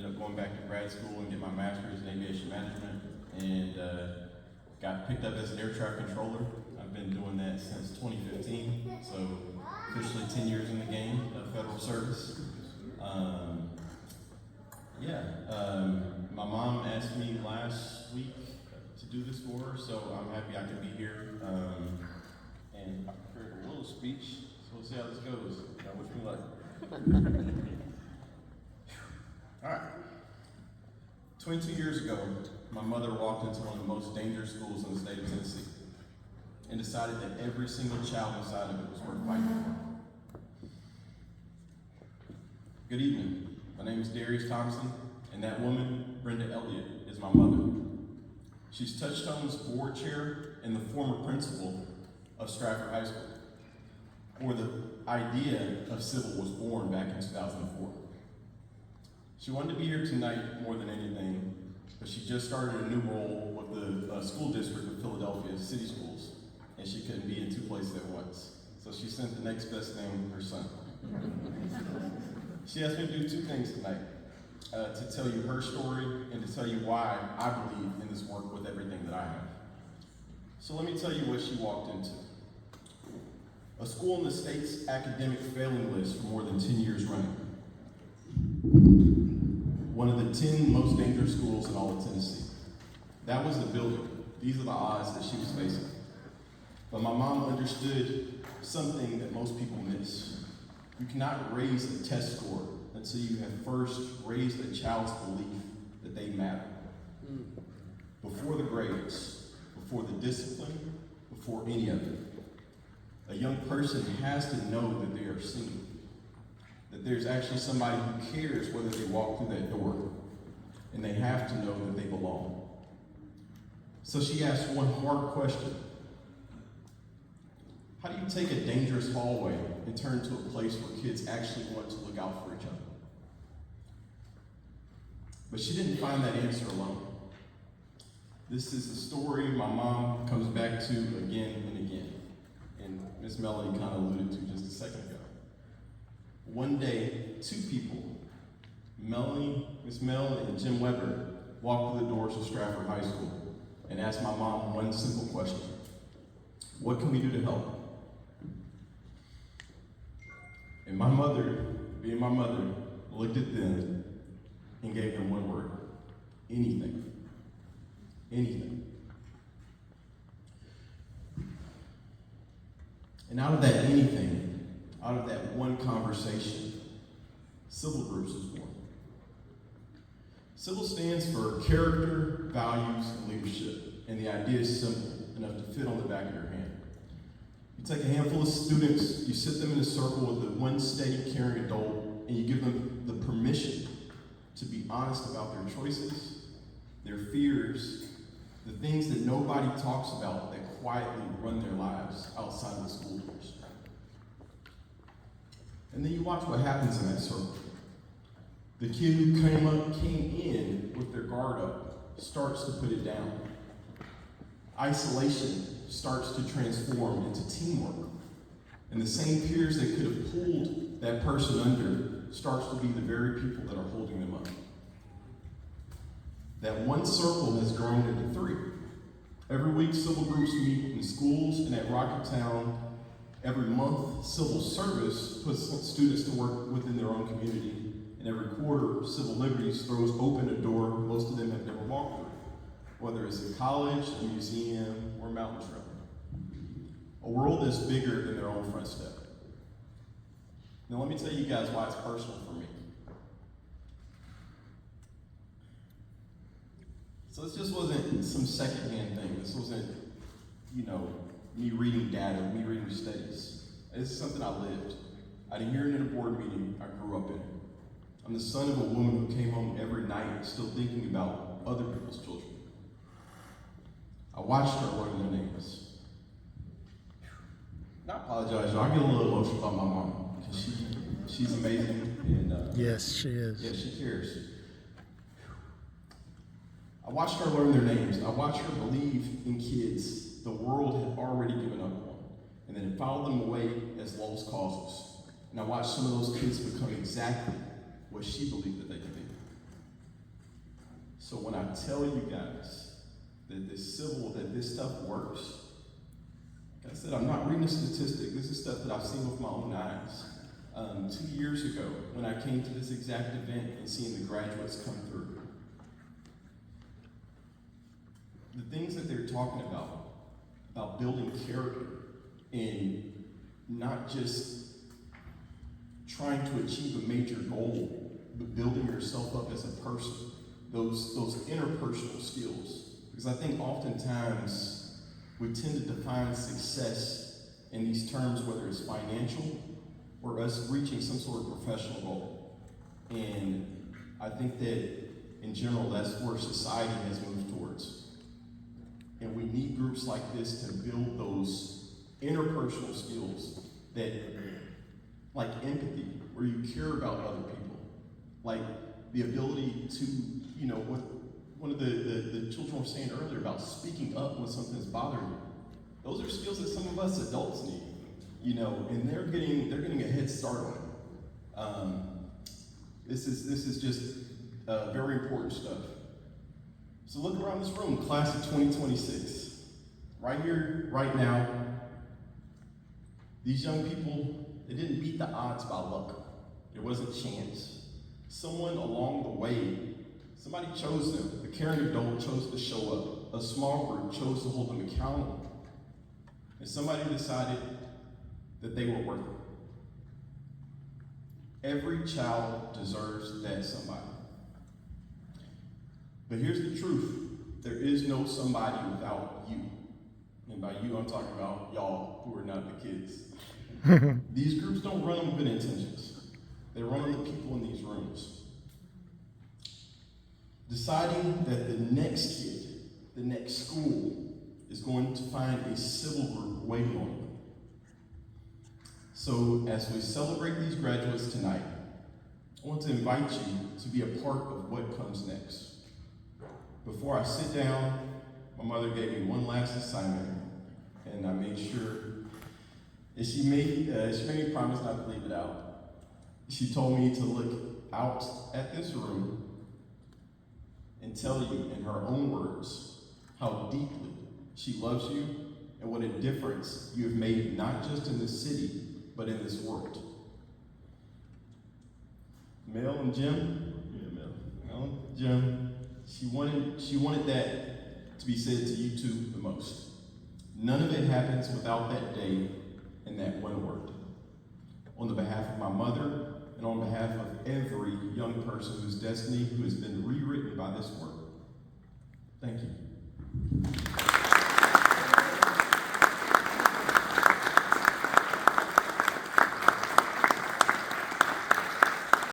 ended up going back to grad school and get my master's in aviation management, and got picked up as an air traffic controller. I've been doing that since 2015, so officially 10 years in the game of federal service. My mom asked me last week to do this for her, so I'm happy I could be here. And I prepared a little speech, so we'll see how this goes. Now, wish me luck. All right. 22 years ago, my mother walked into one of the most dangerous schools in the state of Tennessee and decided that every single child inside of it was worth fighting for. Good evening. My name is Darrius Thompson, and that woman, Bren Elliott, is my mother. She's Touchstone's Board Chair and the former principal of Stratford High School, where the idea of civil was born back in 2004. She wanted to be here tonight more than anything, but she just started a new role with the school district of Philadelphia City Schools, and she couldn't be in two places at once. So she sent the next best thing, her son. She asked me to do two things tonight, to tell you her story and to tell you why I believe in this work with everything that I have. So let me tell you what she walked into. A school in the state's academic failing list for more than 10 years running. One of the 10 most dangerous schools in all of Tennessee. That was the building. These are the odds that she was facing. But my mom understood something that most people miss. You cannot raise a test score until you have first raised a child's belief that they matter. Before the grades, before the discipline, before any of it. A young person has to know that they are seen. That there's actually somebody who cares whether they walk through that door. And they have to know that they belong. So she asked one hard question. How do you take a dangerous hallway and turn it into a place where kids actually want to look out for each other? But she didn't find that answer alone. This is the story my mom comes back to again and again. And Miss Melody kind of alluded to just a second ago. One day, two people, Miss Mel and Jim Weber, walked through the doors of Stratford High School and asked my mom one simple question. What can we do to help? And my mother, being my mother, looked at them and gave them one word. Anything. Anything. And out of that anything, out of that one conversation, Civil Groups was born. Civil stands for character, values, and leadership. And the idea is simple enough to fit on the back of your hand. You take a handful of students, you sit them in a circle with one steady, caring adult, and you give them the permission to be honest about their choices, their fears, the things that nobody talks about that quietly run their lives outside of the school doors. And then you watch what happens in that circle. The kid who came in with their guard up starts to put it down. Isolation starts to transform into teamwork. And the same peers that could have pulled that person under starts to be the very people that are holding them up. That one circle has grown into three. Every week, civil groups meet in schools and at Rocketown. Every month, civil service puts students to work within their own community. And every quarter, Civil Liberties throws open a door most of them have never walked through, whether it's a college, a museum, or a mountain trail. A world that's bigger than their own front step. Now let me tell you guys why it's personal for me. So this just wasn't some secondhand thing. This wasn't, me reading data, me reading studies. This is something I lived. I didn't hear it in a board meeting, I grew up in it. I'm the son of a woman who came home every night still thinking about other people's children. I watched her learn their names. I apologize, y'all. I get a little emotional about my mom, because she's amazing. And yes, she is. Yeah, she cares. I watched her learn their names. I watched her believe in kids the world had already given up on, and then filed them away as lost causes. And I watched some of those kids become exactly what she believed that they could be. So when I tell you guys that this stuff works, like I said, I'm not reading a statistic. This is stuff that I've seen with my own eyes. 2 years ago, when I came to this exact event and seeing the graduates come through, the things that they're talking about building character and not just trying to achieve a major goal, but building yourself up as a person, those interpersonal skills. Because I think oftentimes we tend to define success in these terms, whether it's financial or us reaching some sort of professional goal. And I think that in general, that's where society has moved towards. And we need groups like this to build those interpersonal skills that, like empathy, where you care about other people, like the ability to, what one of the children were saying earlier about speaking up when something's bothering you. Those are skills that some of us adults need, and they're getting a head start on it. This is just very important stuff. So look around this room, class of 2026. Right here, right now, these young people, they didn't beat the odds by luck. It wasn't chance. Someone along the way, somebody chose them. The caring adult chose to show up. A small group chose to hold them accountable. And somebody decided that they were worth it. Every child deserves that somebody. But here's the truth. There is no somebody without you. And by you, I'm talking about y'all who are not the kids. These groups don't run on good intentions. They run on the people in these rooms. Deciding that the next kid, the next school, is going to find a civil group waiting on them. So as we celebrate these graduates tonight, I want to invite you to be a part of what comes next. Before I sit down, my mother gave me one last assignment, and I made sure, and she made me promise not to leave it out. She told me to look out at this room and tell you in her own words how deeply she loves you and what a difference you have made, not just in this city, but in this world. Mel and Jim, Mel and Jim, she wanted that to be said to you two the most. None of it happens without that day and that one word. On the behalf of my mother and on behalf of every young person whose destiny who has been rewritten by this work,